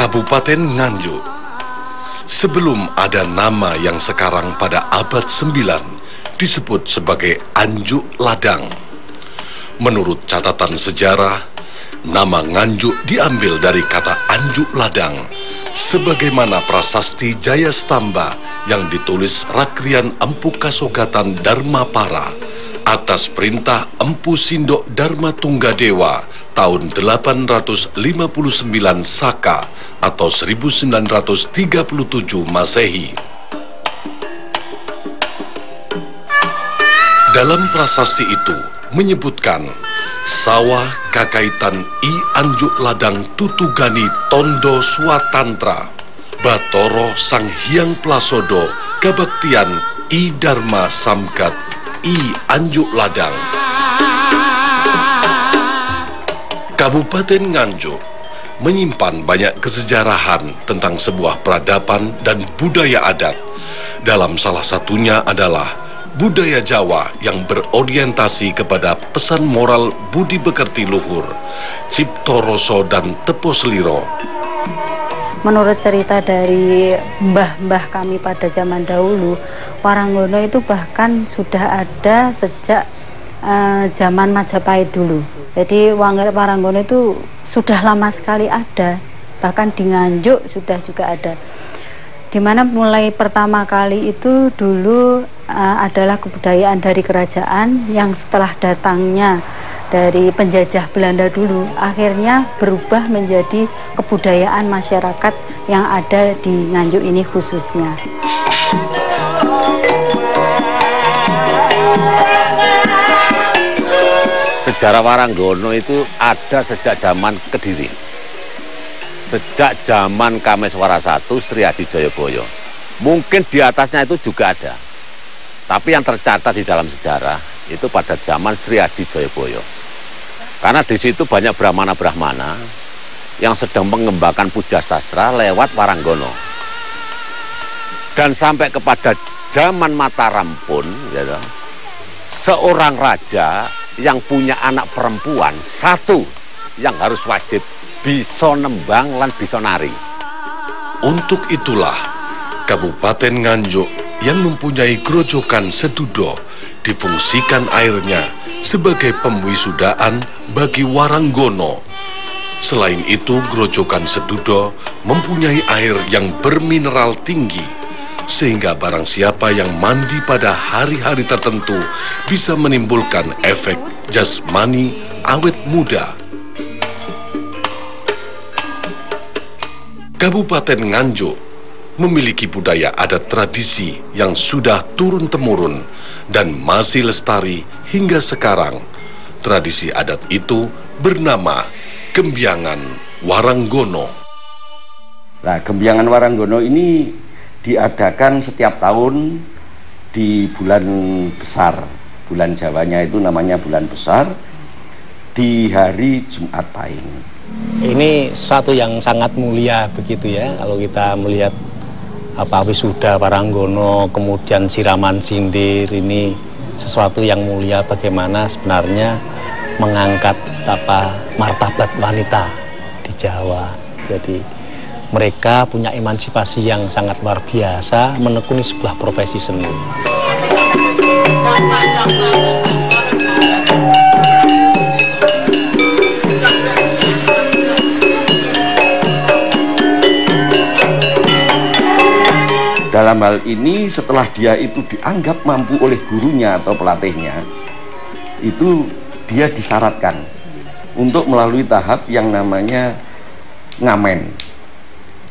Kabupaten Nganjuk. Sebelum ada nama yang sekarang pada abad 9 disebut sebagai Anjuk Ladang. Menurut catatan sejarah, nama Nganjuk diambil dari kata Anjuk Ladang, sebagaimana prasasti Jaya Stamba yang ditulis Rakrian Empu Kasogatan Dharmapara atas perintah Empu Sindok Dharma Tunggadewa tahun 859 Saka atau 1937 Masehi. Dalam prasasti itu menyebutkan sawah kakaitan I Anjuk Ladang Tutugani Tondo Swatantra Batoro Sang Hyang Plasodo Kabaktian I Dharma Samgat I Anjuk Ladang. Kabupaten Nganjuk menyimpan banyak kesejarahan tentang sebuah peradaban dan budaya adat. Dalam salah satunya adalah budaya Jawa yang berorientasi kepada pesan moral budi pekerti luhur, cipto rasa dan tepo seliro. Menurut cerita dari mbah-mbah kami pada zaman dahulu, Waranggono itu bahkan sudah ada sejak zaman Majapahit dulu. Jadi Waranggono itu sudah lama sekali ada, bahkan di Nganjuk sudah juga ada. Dimana mulai pertama kali itu dulu adalah kebudayaan dari kerajaan yang setelah datangnya dari penjajah Belanda dulu akhirnya berubah menjadi kebudayaan masyarakat yang ada di Nganjuk ini khususnya. Sejarah Waranggono itu ada sejak zaman Kediri. Sejak zaman Kameswara I, Sri Adi Jayabaya. Mungkin di atasnya itu juga ada. Tapi yang tercatat di dalam sejarah itu pada zaman Sri Adi Jayabaya. Karena di situ banyak brahmana-brahmana yang sedang mengembangkan puja sastra lewat Waranggono. Dan sampai kepada zaman Mataram pun, gitu, seorang raja yang punya anak perempuan satu yang harus wajib bisa nembang lan bisa nari. Untuk itulah Kabupaten Nganjuk yang mempunyai grojokan Sedudo difungsikan airnya sebagai pemwisudaan bagi Waranggono. Selain itu, grojokan Sedudo mempunyai air yang bermineral tinggi, sehingga barang siapa yang mandi pada hari-hari tertentu bisa menimbulkan efek jasmani awet muda. Kabupaten Nganjuk memiliki budaya adat tradisi yang sudah turun-temurun dan masih lestari hingga sekarang. Tradisi adat itu bernama Gembyangan Waranggono. Nah, Gembyangan Waranggono ini diadakan setiap tahun di bulan besar. Bulan Jawanya itu namanya bulan besar, di hari Jumat Pahing. Ini suatu yang sangat mulia begitu ya, kalau kita melihat wisuda Waranggono, kemudian siraman sindir, ini sesuatu yang mulia bagaimana sebenarnya mengangkat martabat wanita di Jawa. Jadi mereka punya emansipasi yang sangat luar biasa, menekuni sebuah profesi seni. Dalam hal ini, setelah dia itu dianggap mampu oleh gurunya atau pelatihnya, itu dia disyaratkan untuk melalui tahap yang namanya ngamen.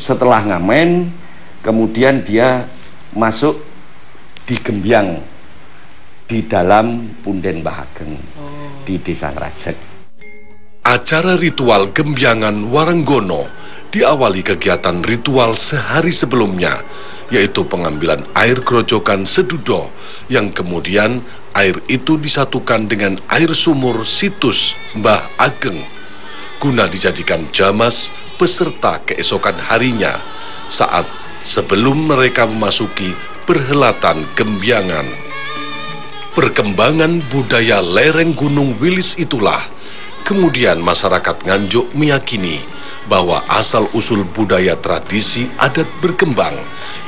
Setelah ngamen, kemudian dia masuk di Gembyang di dalam Punden Bahageng di Desa Ngrajek. Acara ritual Gembyangan Waranggono diawali kegiatan ritual sehari sebelumnya, yaitu pengambilan air grojokan Sedudo, yang kemudian air itu disatukan dengan air sumur situs Mbah Ageng guna dijadikan jamas peserta keesokan harinya saat sebelum mereka memasuki perhelatan Gembyangan. Perkembangan budaya lereng Gunung Wilis itulah kemudian masyarakat Nganjuk meyakini bahwa asal-usul budaya tradisi adat berkembang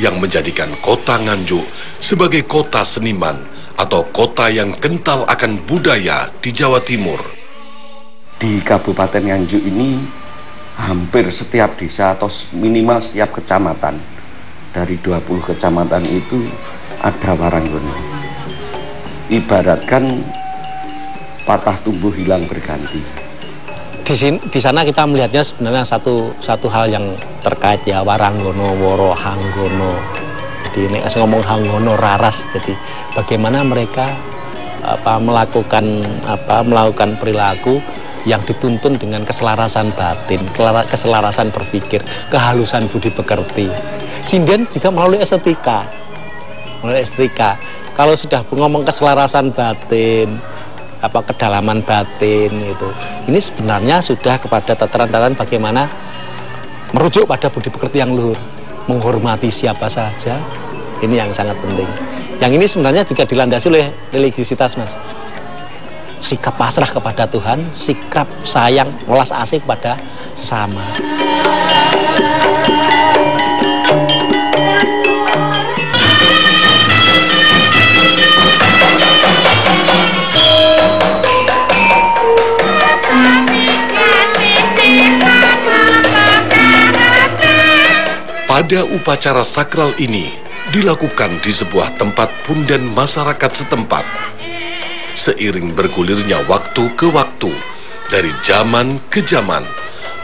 yang menjadikan kota Nganjuk sebagai kota seniman atau kota yang kental akan budaya di Jawa Timur. Di Kabupaten Nganjuk ini hampir setiap desa atau minimal setiap kecamatan, dari 20 kecamatan itu ada waranggono. Ibaratkan patah tumbuh hilang berganti. Di sana kita melihatnya sebenarnya satu hal yang terkait ya waranggono, woro, hanggono. Jadi ini ngomong hanggono raras. Jadi bagaimana mereka melakukan perilaku yang dituntun dengan keselarasan batin, keselarasan berpikir, kehalusan budi pekerti. Sinden juga melalui estetika. Kalau sudah ngomong keselarasan batin, kedalaman batin itu. Ini sebenarnya sudah kepada tataran-tataran bagaimana merujuk pada budi pekerti yang luhur, menghormati siapa saja. Ini yang sangat penting. Yang ini sebenarnya juga dilandasi oleh religiusitas, Mas. Sikap pasrah kepada Tuhan, sikap sayang, welas asih kepada sesama. Pada upacara sakral ini dilakukan di sebuah tempat punden masyarakat setempat. Seiring bergulirnya waktu ke waktu, dari zaman ke zaman,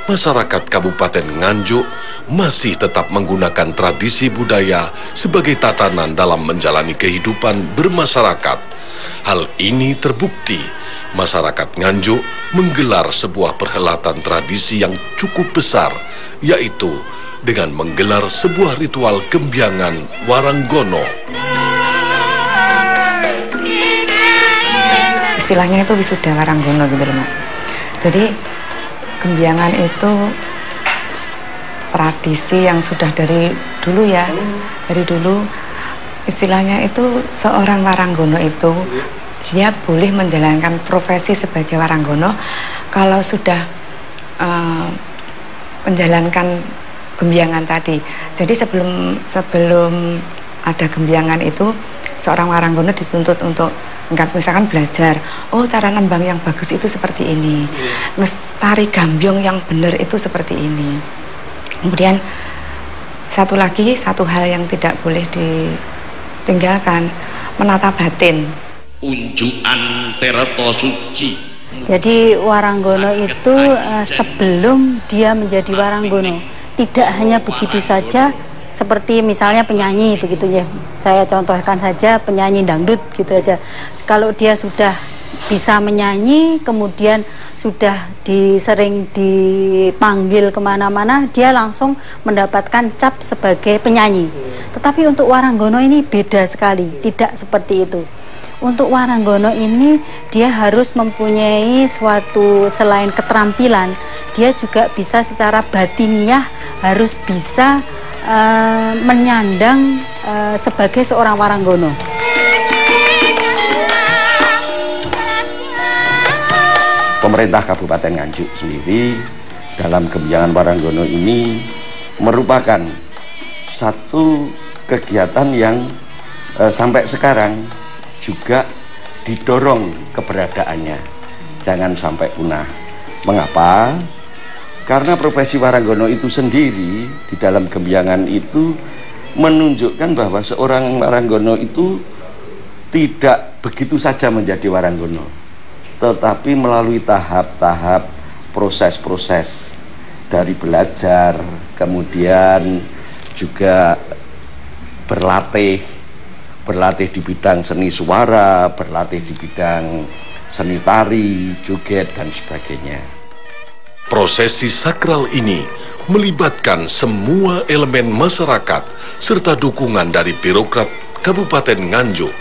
masyarakat Kabupaten Nganjuk masih tetap menggunakan tradisi budaya sebagai tatanan dalam menjalani kehidupan bermasyarakat. Hal ini terbukti masyarakat Nganjuk menggelar sebuah perhelatan tradisi yang cukup besar, yaitu dengan menggelar sebuah ritual gembyangan waranggono. Istilahnya itu wisuda waranggono gitu loh, Mas. Jadi gembyangan itu tradisi yang sudah dari dulu ya. Dari dulu istilahnya itu seorang waranggono itu dia boleh menjalankan profesi sebagai waranggono kalau sudah menjalankan gembyangan tadi. Jadi sebelum ada gembyangan itu seorang waranggono dituntut untuk misalkan belajar, oh cara nembang yang bagus itu seperti ini, tari gambyong yang benar itu seperti ini. Kemudian satu hal yang tidak boleh ditinggalkan, menata batin. Unjukan Tirta Suci. Jadi waranggono itu sebelum dia menjadi waranggono tidak hanya begitu saja seperti misalnya penyanyi begitu ya. Saya contohkan saja penyanyi dangdut gitu aja. Kalau dia sudah bisa menyanyi, kemudian sudah sering dipanggil kemana-mana, dia langsung mendapatkan cap sebagai penyanyi. Tetapi untuk waranggono ini beda sekali, tidak seperti itu. Untuk waranggono ini dia harus mempunyai suatu, selain keterampilan, dia juga bisa secara batiniah harus bisa menyandang sebagai seorang waranggono. Pemerintah Kabupaten Nganjuk sendiri dalam gembyangan waranggono ini merupakan satu kegiatan yang sampai sekarang juga didorong keberadaannya, jangan sampai punah. Mengapa? Karena profesi waranggono itu sendiri di dalam gembyangan itu menunjukkan bahwa seorang waranggono itu tidak begitu saja menjadi waranggono, tetapi melalui tahap-tahap proses-proses dari belajar, kemudian juga berlatih di bidang seni suara, berlatih di bidang seni tari, joget, dan sebagainya. Prosesi sakral ini melibatkan semua elemen masyarakat serta dukungan dari birokrat Kabupaten Nganjuk,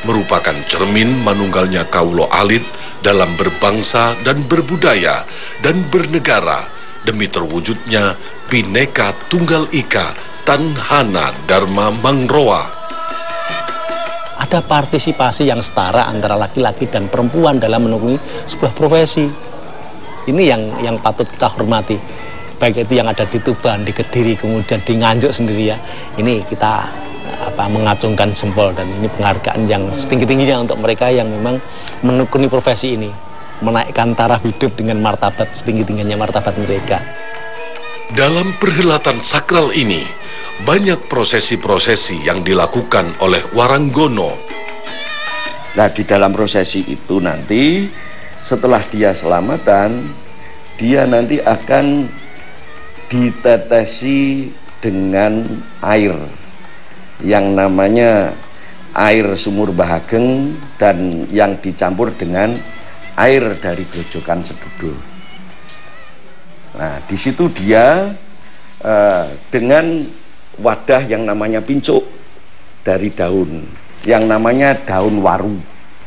merupakan cermin manunggalnya kaulo alit dalam berbangsa dan berbudaya dan bernegara demi terwujudnya Bhinneka Tunggal Ika Tanhana Dharma Mangroa. Ada partisipasi yang setara antara laki-laki dan perempuan dalam menekuni sebuah profesi. Ini yang patut kita hormati. baik itu yang ada di Tuban, di Kediri, kemudian di Nganjuk sendiri ya. Ini kita mengacungkan jempol, dan ini penghargaan yang setinggi-tingginya untuk mereka yang memang menekuni profesi ini, menaikkan taraf hidup dengan martabat setinggi-tingginya martabat mereka. Dalam perhelatan sakral ini, banyak prosesi-prosesi yang dilakukan oleh Waranggono. Nah, di dalam prosesi itu nanti setelah dia selamatan, dia nanti akan ditetesi dengan air yang namanya air sumur Bahageng, dan yang dicampur dengan air dari grojokan Sedudul. Nah, di situ dia dengan wadah yang namanya pincuk dari daun, yang namanya daun waru.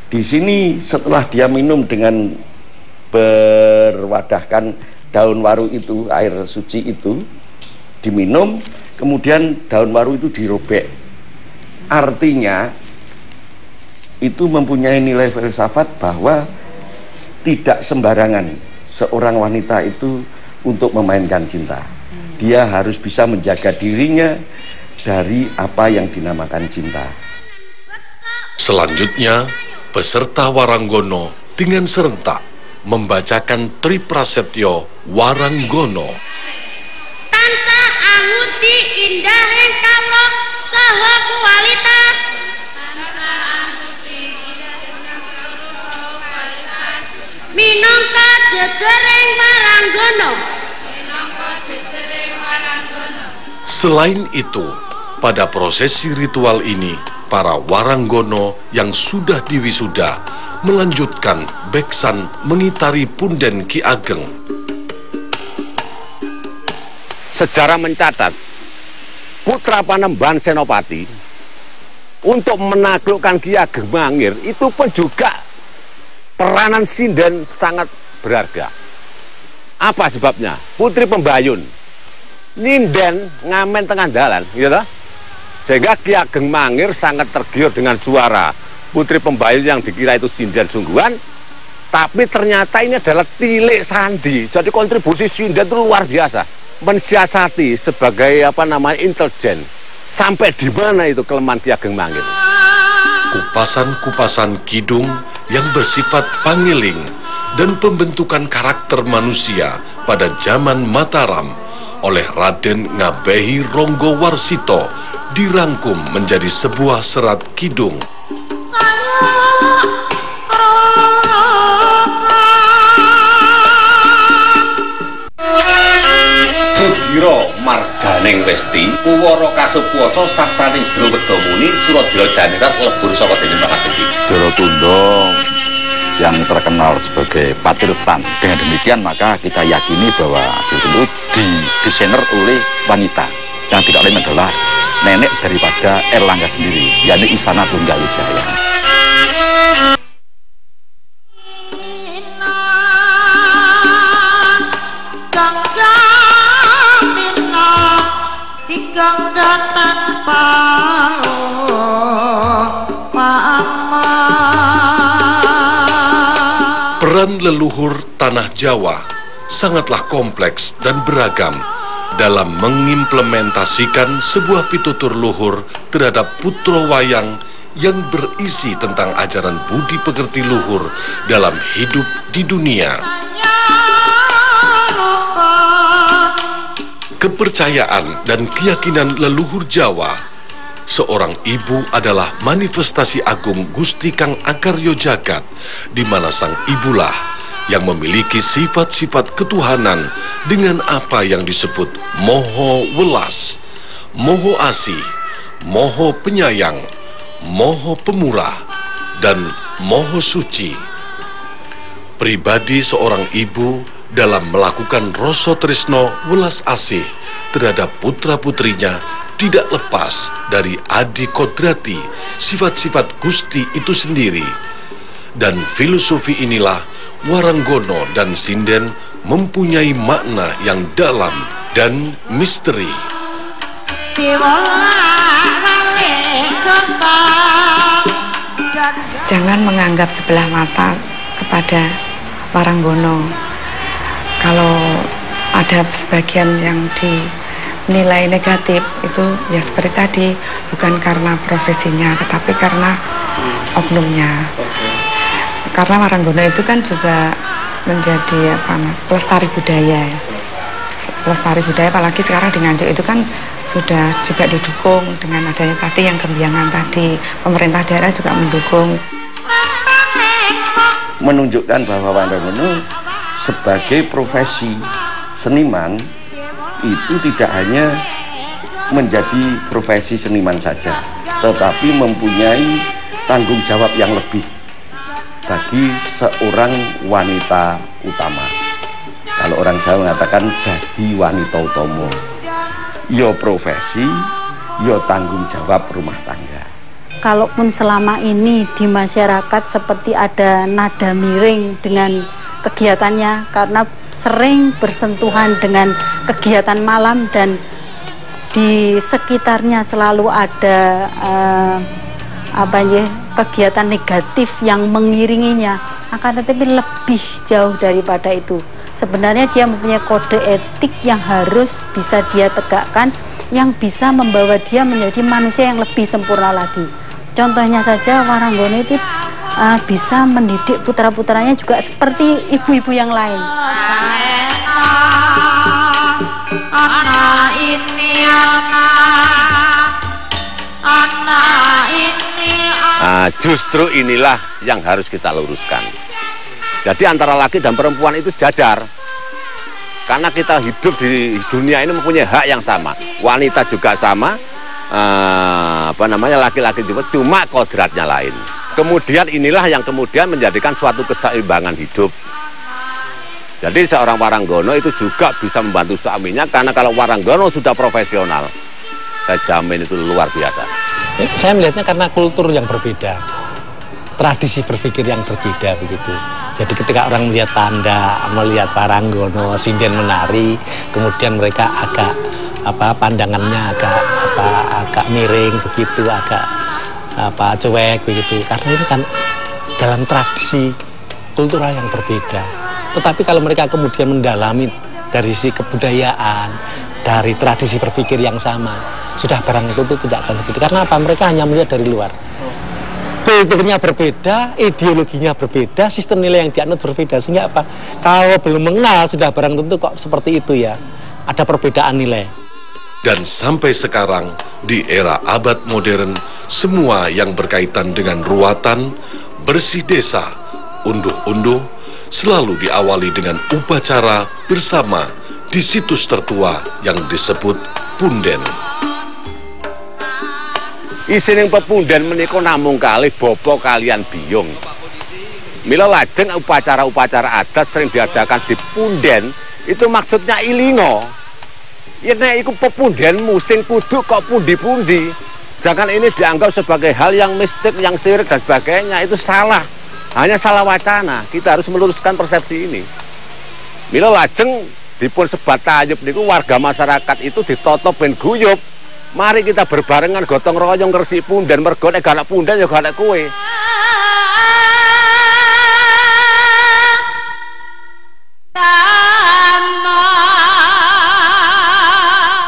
Di sini setelah dia minum dengan berwadahkan daun waru itu, air suci itu diminum, kemudian daun waru itu dirobek. Artinya itu mempunyai nilai filsafat bahwa tidak sembarangan seorang wanita itu untuk memainkan cinta. Dia harus bisa menjaga dirinya dari apa yang dinamakan cinta. Selanjutnya, peserta Waranggono dengan serentak membacakan Triprasetyo Waranggono. Tansah ahuti indahing kawula saha kualitas. Minangka jejering Waranggono. Selain itu, pada prosesi ritual ini, para Waranggono yang sudah diwisuda melanjutkan beksan mengitari punden Ki Ageng. Sejarah mencatat, putra Panembahan Senopati untuk menaklukkan Ki Ageng Mangir itu pun juga peranan sinden sangat berharga. Apa sebabnya? Putri Pembayun ninden ngamen tengah dalan, gitu toh? Sehingga Ki Ageng Mangir sangat tergiur dengan suara Putri Pembayun yang dikira itu sinden sungguhan, tapi ternyata ini adalah tilik sandi. Jadi kontribusi sinden itu luar biasa, mensiasati sebagai intelijen. Sampai di mana itu kelemahan Ki Ageng Mangir? Kupasan-kupasan kidung yang bersifat pangiling dan pembentukan karakter manusia pada zaman Mataram oleh Raden Ngabehi Ronggo Warsito dirangkum menjadi sebuah serat kidung. Sudiro marjaning westi Kuwara Kasupuasa sastraning Drowedamuni Suradila Janirat lebur saka dening Pangasuci Jaratundha yang terkenal sebagai patriarpan. Dengan demikian maka kita yakini bahwa Jaratundha didesainer oleh wanita yang tidak lain adalah nenek daripada Erlangga sendiri, yakni Isana Tunggawijaya. Peran leluhur tanah Jawa sangatlah kompleks dan beragam dalam mengimplementasikan sebuah pitutur luhur terhadap putra wayang yang berisi tentang ajaran budi pekerti luhur dalam hidup di dunia. Kepercayaan dan keyakinan leluhur Jawa, seorang ibu adalah manifestasi agung Gusti Kang Akaryo Jagat, di mana sang ibulah yang memiliki sifat-sifat ketuhanan dengan apa yang disebut Moho Welas, Moho Asih, Moho Penyayang, Moho Pemurah, dan Moho Suci. Pribadi seorang ibu dalam melakukan rasa tresno welas asih terhadap putra-putrinya tidak lepas dari adi kodrati sifat-sifat Gusti itu sendiri. Dan filosofi inilah Waranggono dan sinden mempunyai makna yang dalam dan misteri. Jangan menganggap sebelah mata kepada Waranggono. Kalau ada sebagian yang dinilai negatif itu ya seperti tadi, bukan karena profesinya tetapi karena oknumnya. Karena Waranggono itu kan juga menjadi pelestari budaya. Pelestari budaya apalagi sekarang di Nganjuk itu kan sudah juga didukung dengan adanya tadi yang Gembiangan tadi. Pemerintah daerah juga mendukung. Menunjukkan bahwa Waranggono sebagai profesi seniman itu tidak hanya menjadi profesi seniman saja, tetapi mempunyai tanggung jawab yang lebih bagi seorang wanita utama. Kalau orang Jawa mengatakan dadi wanita utama, yo profesi, yo tanggung jawab rumah tangga. Kalaupun selama ini di masyarakat seperti ada nada miring dengan kegiatannya karena sering bersentuhan dengan kegiatan malam dan di sekitarnya selalu ada kegiatan negatif yang mengiringinya, akan tetapi lebih jauh daripada itu. Sebenarnya dia mempunyai kode etik yang harus bisa dia tegakkan, yang bisa membawa dia menjadi manusia yang lebih sempurna lagi. Contohnya saja Waranggono itu bisa mendidik putra-putranya juga seperti ibu-ibu yang lain. Justru inilah yang harus kita luruskan. Jadi antara laki dan perempuan itu sejajar. Karena kita hidup di dunia ini mempunyai hak yang sama. Wanita juga sama, laki-laki juga, cuma kodratnya lain. Kemudian inilah yang kemudian menjadikan suatu keseimbangan hidup. Jadi seorang Waranggono itu juga bisa membantu suaminya, karena kalau Waranggono sudah profesional, saya jamin itu luar biasa. Saya melihatnya karena kultur yang berbeda, tradisi berpikir yang berbeda begitu. Jadi ketika orang melihat tanda, melihat Waranggono, sinden menari, kemudian mereka agak pandangannya agak miring begitu, agak cuek begitu, karena ini kan dalam tradisi kultural yang berbeda. Tetapi kalau mereka kemudian mendalami dari sisi kebudayaan, dari tradisi berpikir yang sama, sudah barang itu tidak akan begitu. Karena apa? Mereka hanya melihat dari luar. Kulturnya berbeda, ideologinya berbeda, sistem nilai yang dianut berbeda. Sehingga apa? Kalau belum mengenal, sudah barang tentu kok seperti itu ya. Ada perbedaan nilai. Dan sampai sekarang, di era abad modern, semua yang berkaitan dengan ruatan, bersih desa, unduh-unduh, selalu diawali dengan upacara bersama di situs tertua yang disebut punden. Isining pepunden menika namung kalih bapa kalian biyung. Mila lajeng upacara-upacara adat sering diadakan di punden, itu maksudnya ilingo. Ya nek iku pepundenmu sing kudu kok pundi-pundi. Jangan ini dianggap sebagai hal yang mistik, yang syirik dan sebagainya. Itu salah. Hanya salah wacana. Kita harus meluruskan persepsi ini. Mila lajeng dipun sebat tayub niku warga masyarakat itu ditoto ben guyub. Mari kita berbarengan gotong royong ngresik punden, mergo nek gak ana punden ya gak ana kowe.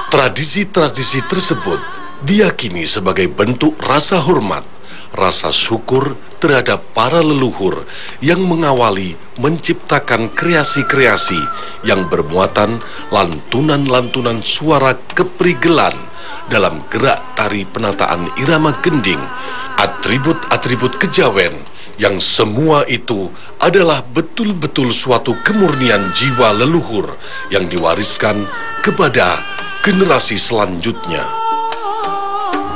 Tradisi-tradisi tersebut diyakini sebagai bentuk rasa hormat, rasa syukur terhadap para leluhur yang mengawali menciptakan kreasi-kreasi yang bermuatan lantunan-lantunan suara keprigelan dalam gerak tari penataan irama gending, atribut-atribut kejawen yang semua itu adalah betul-betul suatu kemurnian jiwa leluhur yang diwariskan kepada generasi selanjutnya.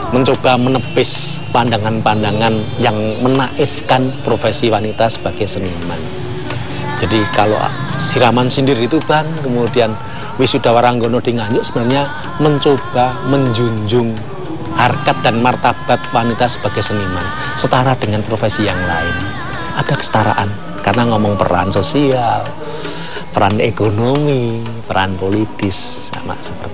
Mencoba menepis pandangan-pandangan yang menaifkan profesi wanita sebagai seniman. Jadi kalau siraman sindir itu Bang, kemudian wisuda Waranggono di Nganjuk sebenarnya mencoba menjunjung harkat dan martabat wanita sebagai seniman setara dengan profesi yang lain. Ada kesetaraan karena ngomong peran sosial, peran ekonomi, peran politis sama seperti